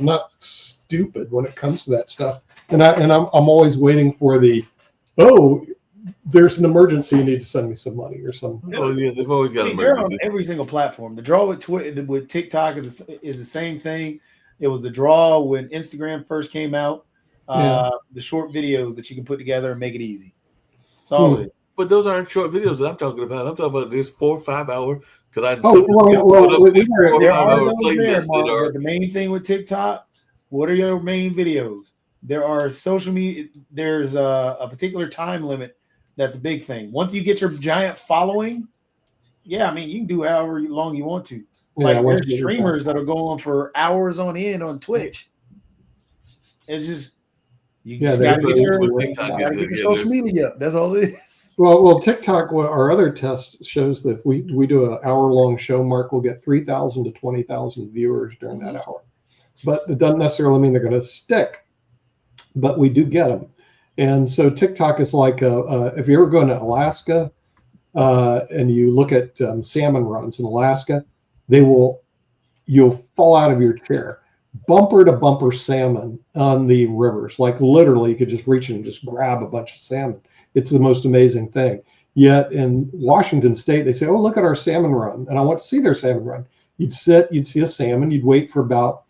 not stupid when it comes to that stuff. And I'm always waiting for there's an emergency, you need to send me some money or something. Oh yeah, they've always got they're on every single platform. The draw with TikTok is the same thing. It was the draw when Instagram first came out. The short videos that you can put together and make it easy. That's all it is. But those aren't short videos that I'm talking about. I'm talking about this 4 or 5 hour Because There are those there, playlists Mark, that are but the main thing with TikTok, what are your main videos? There are social media. There's a particular time limit. That's a big thing. Once you get your giant following, yeah, I mean, you can do however long you want to. Like there's streamers that are going for hours on end on Twitch. It's just you just gotta get your social media up. That's all it is. Well, TikTok, our other test shows that if we do an hour-long show, Mark will get 3,000 to 20,000 viewers during that hour. But it doesn't necessarily mean they're going to stick, but we do get them. And so TikTok is like, if you ever go to Alaska and you look at salmon runs in Alaska, you'll fall out of your chair. Bumper to bumper salmon on the rivers. Like literally you could just reach in and just grab a bunch of salmon. It's the most amazing thing. Yet in Washington State, they say, oh, look at our salmon run. And I want to see their salmon run. You'd sit, you'd see a salmon, you'd wait for about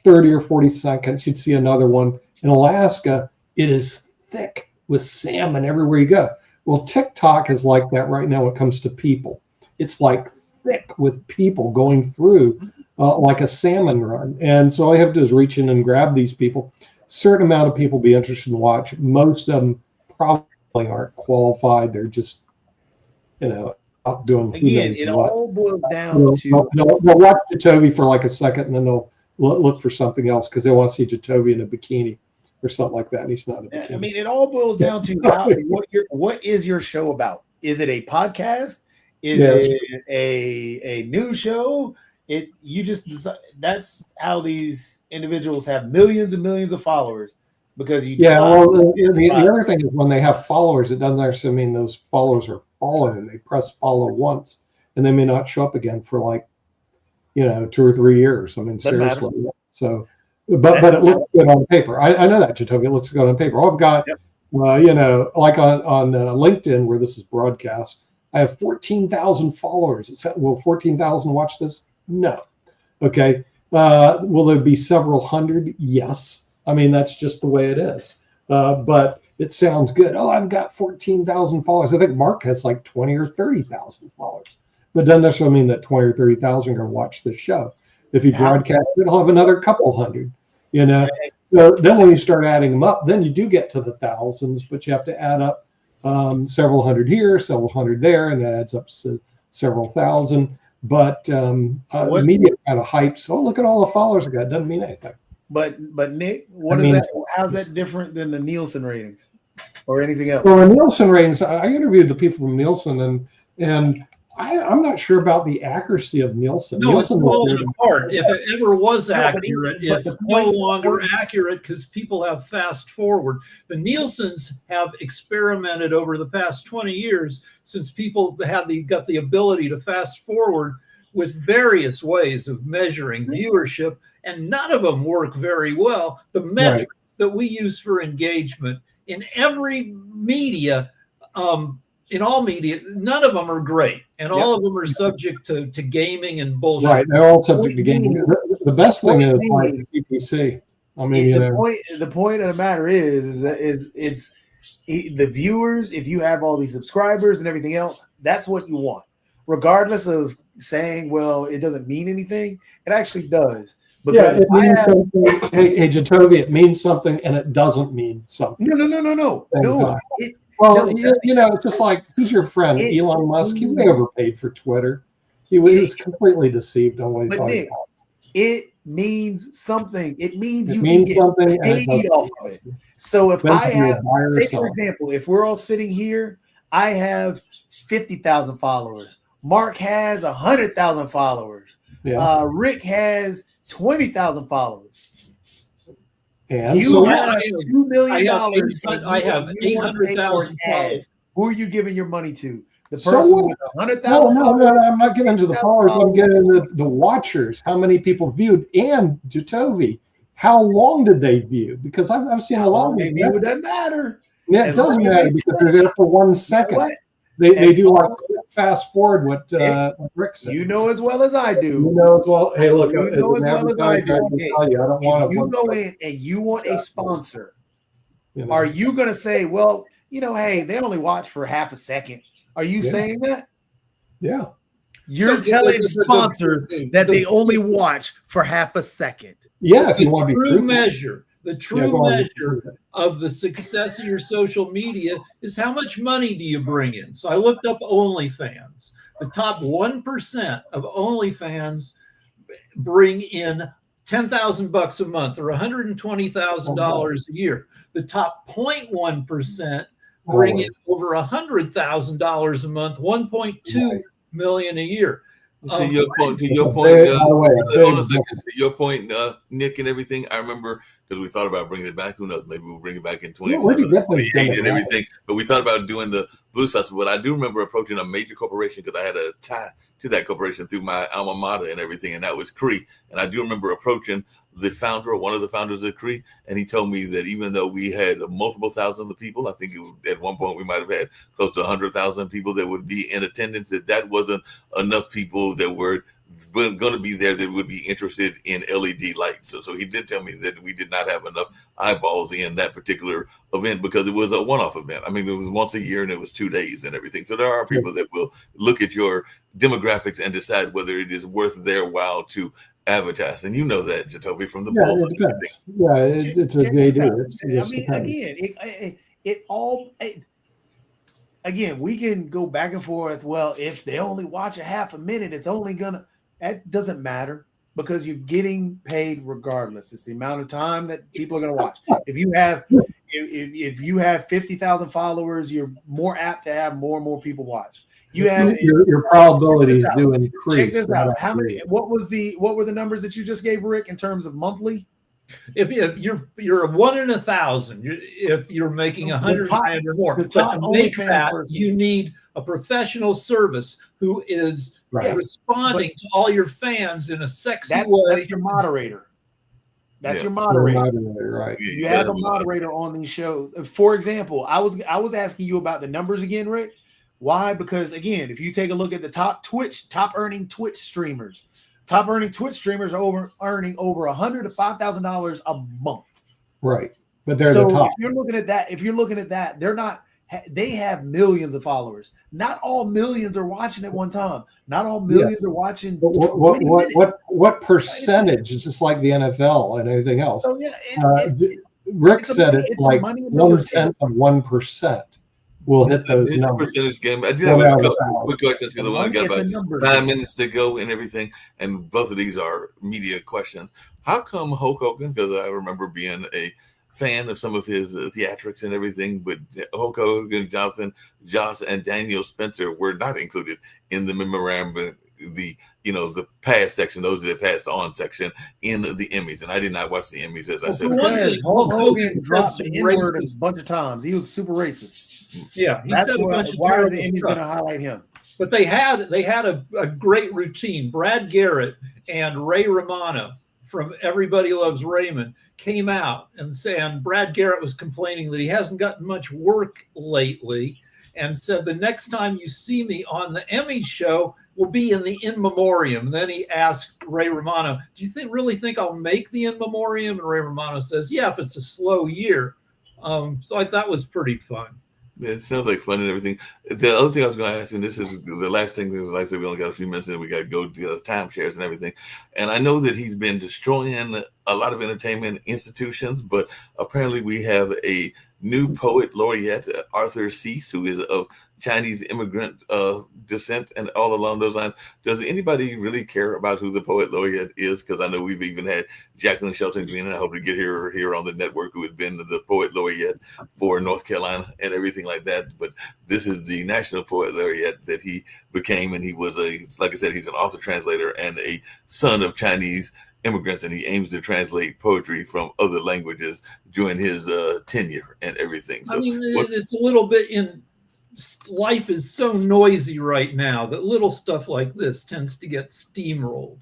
30 or 40 seconds, you'd see another one. In Alaska, it is thick with salmon everywhere you go. Well, TikTok is like that right now when it comes to people. It's like thick with people going through like a salmon run. And so all you have to do is reach in and grab these people. Certain amount of people be interested in watch. Most of them probably aren't qualified. They're just, out doing. Again, it all boils down to. They'll watch Jatovy for like a second, and then they'll look for something else because they want to see Jatovy in a bikini or something like that. And he's not in a bikini. I mean, it all boils down to what is your show about? Is it a podcast? Is it a news show? You just decide, that's how these individuals have millions and millions of followers because you. Yeah, well, the other thing is when they have followers, it doesn't necessarily mean those followers are following. They press follow once, and they may not show up again for like, 2 or 3 years. I mean, seriously. So, but it looks good on paper. I know that, Jatovy. It looks good on paper. I've got, like on LinkedIn where this is broadcast, I have 14,000 followers. Will 14,000 watch this? No. Okay. Will there be several hundred? Yes. I mean, that's just the way it is. But it sounds good. Oh, I've got 14,000 followers. I think Mark has like 20 or 30,000 followers. But it doesn't necessarily mean that 20 or 30,000 are going to watch this show. If you broadcast it, he'll have another couple hundred, So then when you start adding them up, then you do get to the thousands, but you have to add up several hundred here, several hundred there, and that adds up to several thousand. But the media kind of hypes, oh, look at all the followers I got. It doesn't mean anything. But Nick, how's that different than the Nielsen ratings or anything else? Well, the Nielsen ratings, I interviewed the people from Nielsen, and I'm not sure about the accuracy of Nielsen. No, Nielsen it's falling apart. If it ever was accurate, it's no longer accurate because people have fast forward. The Nielsen's have experimented over the past 20 years since people got the ability to fast forward with various ways of measuring viewership, and none of them work very well. The metrics that we use for engagement in every media, in all media, none of them are great, and all of them are subject to gaming and bullshit. Right, they're all subject to gaming. The best thing is like CPC. I mean, the point of the matter is that it's the viewers. If you have all these subscribers and everything else, that's what you want, regardless of saying, well, it doesn't mean anything. It actually does. Because it means something. Hey, Jatovy, it means something, and it doesn't mean something. No. Well, it's just like, who's your friend? Elon Musk. He way overpaid for Twitter. He was completely deceived on what he thought about. It means something. It means you can get something paid off of it. So if I have, say for example, if we're all sitting here, I have 50,000 followers. Mark has 100,000 followers. Yeah. Rick has 20,000 followers. And you have $2 million. I have 800,000 followers. Who are you giving your money to? The person with 100,000? No, I'm not giving to the followers. I'm getting the watchers. How many people viewed? And Jatovy, how long did they view? Because I've seen a lot of them. It doesn't matter. Yeah, it doesn't matter because they're there for 1 second. They do like fast forward what Rick said. You know as well as I do. You know as well. Hey, look, you know as well as I do. I don't want to. You go in and you want a sponsor. Are you going to say, well, hey, they only watch for half a second? Are you saying that? Yeah. You're So telling sponsors that they only watch for half a second. Yeah, if you want to be true truthful. measure, the Yeah, true go on. measure of the success of your social media is how much money do you bring in. So I looked up OnlyFans. The top 1% of OnlyFans bring in $10,000 a month or $120,000 a year. The top 0.1% bring in over $100,000 a month, 1.2 million a year. To your point, By the way, a hold on a big second. To your point, Nick, and everything. I remember because we thought about bringing it back. Who knows? Maybe we'll bring it back in Yeah, where do you 27, get those 28 and demographics? everything. But we thought about doing the Blues Festival. But I do remember approaching a major corporation because I had a tie to that corporation through my alma mater and everything, and that was Cree. And I do remember approaching the founder or one of the founders of Cree, and he told me that even though we had multiple thousands of people, I think at one point we might have had close to 100,000 people that would be in attendance, that wasn't enough people that were going to be there that would be interested in LED lights. So he did tell me that we did not have enough eyeballs in that particular event because it was a one-off event. I mean, it was once a year and it was 2 days and everything. So there are people that will look at your demographics and decide whether it is worth their while to advertise. And you know that, Jacoby, from the Yeah, polls. it depends. Yeah, it's a Check they this do. out. It just depends. Again, we can go back and forth. Well, if they only watch a half a minute, it's only gonna. That doesn't matter because you're getting paid regardless. It's the amount of time that people are gonna watch. If you have 50,000 followers, you're more apt to have more and more people watch. You have your probabilities do increase. check this out. not How many? decrease. What were the numbers that you just gave, Rick, in terms of monthly? If you're a 1 in 1,000, if you're making The 100 top- grand or more, the but top to make OnlyFans that, person. you need a professional service who is Right. responding to all your fans in a sexy way. That's your moderator. That's Yeah. your You're moderator. moderator, right? Yeah, You gotta have a have moderator on these shows. For example, I was asking you about the numbers again, Rick. Why? Because again, if you take a look at the top earning Twitch streamers are earning over $100,000 to $5,000 a month. Right. But they're So the top. if you're looking at that, they're not. They have millions of followers. Not all millions are watching at one time. Not all millions are watching. But 20 minutes. what percentage is just like the NFL and everything else? So yeah, Rick it's a said money- it's it's a like money and numbers 1/10 of 1% will hit those It's a numbers. percentage game. I do One have a out of couple 1,000. quick questions because I want to get it's a about numbers 5 game. minutes to go and everything. And both of these are media questions. How come Hulk Hogan, because I remember being a fan of some of his theatrics and everything, but Hulk Hogan, Jonathan Joss, and Daniel Spencer were not included in the memorandum, the past section, those that passed on section in the Emmys. And I did not watch the Emmys, as I said. for one Because thing, Hulk Hulk Hogan Hogan dropped said the some N-word a racist- bunch of times. He was super racist. Yeah, he That's said a why, bunch of why are the terrible Emmys stuff. going to highlight him? But they had a great routine. Brad Garrett and Ray Romano from Everybody Loves Raymond came out and Brad Garrett was complaining that he hasn't gotten much work lately and said the next time you see me on the Emmy show will be in the in memoriam. Then he asked Ray Romano, do you really think I'll make the in memoriam? And Ray Romano says, yeah, if it's a slow year. So I thought was pretty fun. It sounds like fun and everything. The other thing I was going to ask, and this is the last thing, because like I said, we only got a few minutes and we got to go to timeshares and everything. And I know that he's been destroying a lot of entertainment institutions, but apparently we have a new poet laureate, Arthur Cease, who is of Chinese immigrant descent and all along those lines. Does anybody really care about who the poet laureate is? Because I know we've even had Jacqueline Shelton Green, and I hope to get her here on the network, who has been the poet laureate for North Carolina and everything like that. But this is the national poet laureate that he became, and he was like I said, he's an author, translator, and a son of Chinese immigrants, and he aims to translate poetry from other languages during his tenure and everything. So I mean, it's a little bit in life is so noisy right now that little stuff like this tends to get steamrolled.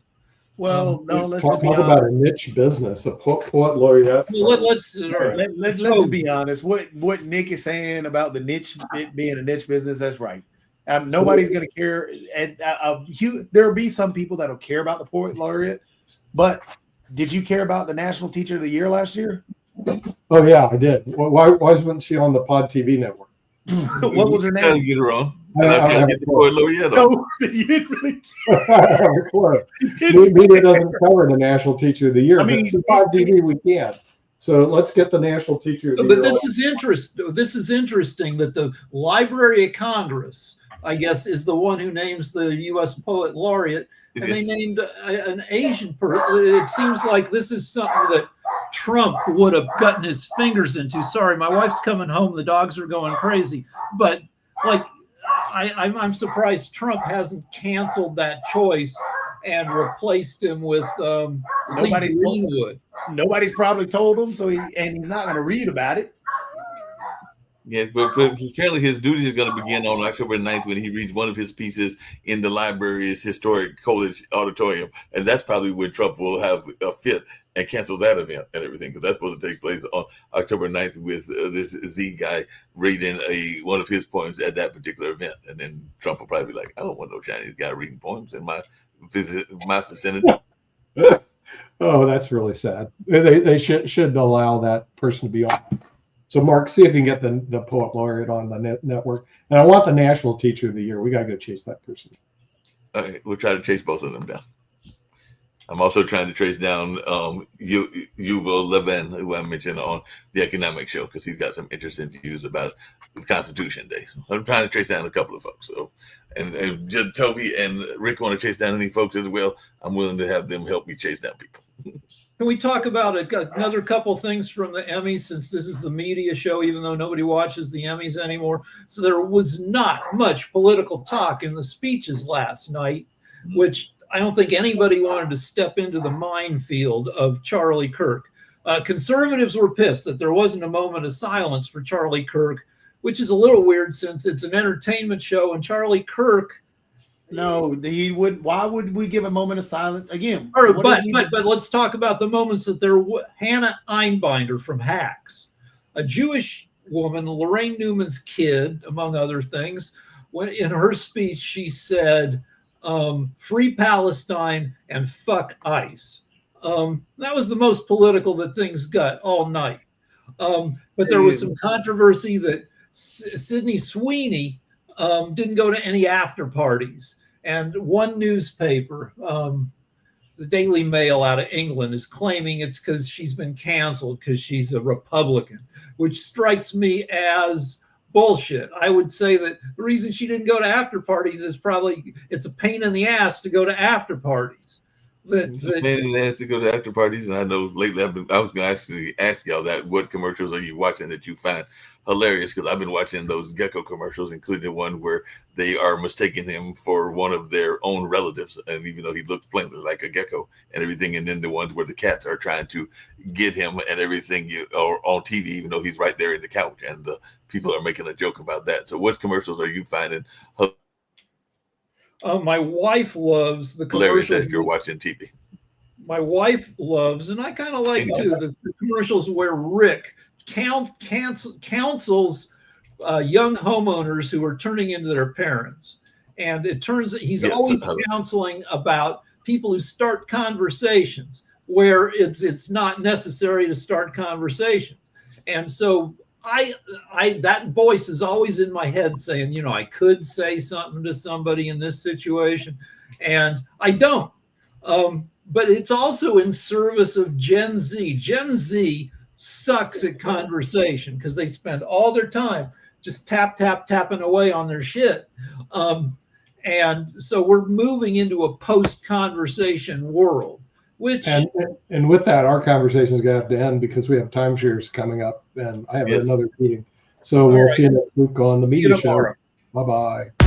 Well, no, let's Talk just be about honest. a niche business, a poet laureate. Well, let's Let's just be honest. What Nick is saying about the niche, it being a niche business, that's right. Nobody's going to care. And there will be some people that'll care about the poet laureate, but did you care about the National Teacher of the Year last year? Oh yeah, I did. Why wasn't she on the Pod TV network? What was her Gotta name? get her on. And I I'm trying have to a get the poet laureate on. No, you didn't really. clue. You didn't Media doesn't cover the National Teacher of the Year, I mean, but see, Pod TV we can. So let's get the National Teacher of the But Year. this is interesting that the Library of Congress, I guess, is the one who names the U.S. Poet Laureate, and they Yes. named an Asian person. It seems like this is something that Trump would have gotten his fingers into. Sorry, my wife's coming home. The dogs are going crazy. But like, I'm surprised Trump hasn't canceled that choice and replaced him with Lee Nobody's- Greenwood. Nobody's probably told him, so he's not going to read about it. Yeah, but apparently his duty is going to begin on October 9th when he reads one of his pieces in the library's historic college auditorium. And that's probably when Trump will have a fit and cancel that event and everything, because that's supposed to take place on October 9th with this Z guy reading one of his poems at that particular event. And then Trump will probably be like, I don't want no Chinese guy reading poems in my vicinity. Oh, that's really sad. They should allow that person to be on. So, Mark, see if you can get the Poet Laureate on the network. And I want the National Teacher of the Year. We got to go chase that person. All right, we'll try to chase both of them down. I'm also trying to trace down Yuval Levin, who I mentioned on the Economic Show, because he's got some interesting views about Constitution Day. So I'm trying to trace down a couple of folks. So, and if Toby and Rick want to chase down any folks as well, I'm willing to have them help me chase down people. Can we talk about another couple things from the Emmys, since this is the media show, even though nobody watches the Emmys anymore? So there was not much political talk in the speeches last night, which I don't think anybody wanted to step into the minefield of Charlie Kirk. Conservatives were pissed that there wasn't a moment of silence for Charlie Kirk, which is a little weird since it's an entertainment show and Charlie Kirk. No, he would. Why would we give a moment of silence again? But let's talk about the moments that there. Hannah Einbinder from Hacks, a Jewish woman, Lorraine Newman's kid, among other things. When in her speech she said, "Free Palestine and fuck ICE." That was the most political that things got all night. But there was some controversy that Sydney Sweeney didn't go to any after parties. And one newspaper, the Daily Mail out of England, is claiming it's because she's been canceled because she's a Republican, which strikes me as bullshit. I would say that the reason she didn't go to after parties is probably it's a pain in the ass to go to after parties. It's a pain in the ass to go to after parties. And I know lately I was going to actually ask y'all that. What commercials are you watching that you find hilarious? Because I've been watching those Gecko commercials, including the one where they are mistaking him for one of their own relatives, and even though he looks plainly like a gecko and everything, and then the ones where the cats are trying to get him and everything on TV, even though he's right there in the couch, and the people are making a joke about that. So what commercials are you finding my wife loves the hilarious commercials. as you're watching TV? My wife loves, and I kind of like too, the commercials where Rick counsels young homeowners who are turning into their parents. And it turns out he's always counseling about people who start conversations where it's not necessary to start conversations. And so I that voice is always in my head saying, I could say something to somebody in this situation, and I don't. But it's also in service of Gen Z. Gen Z sucks at conversation because they spend all their time just tapping away on their shit. And so we're moving into a post-conversation world. And with that, our conversation is going to have to end because we have timeshares coming up, and I have another meeting. So we'll see you next week on the media show. Bye-bye.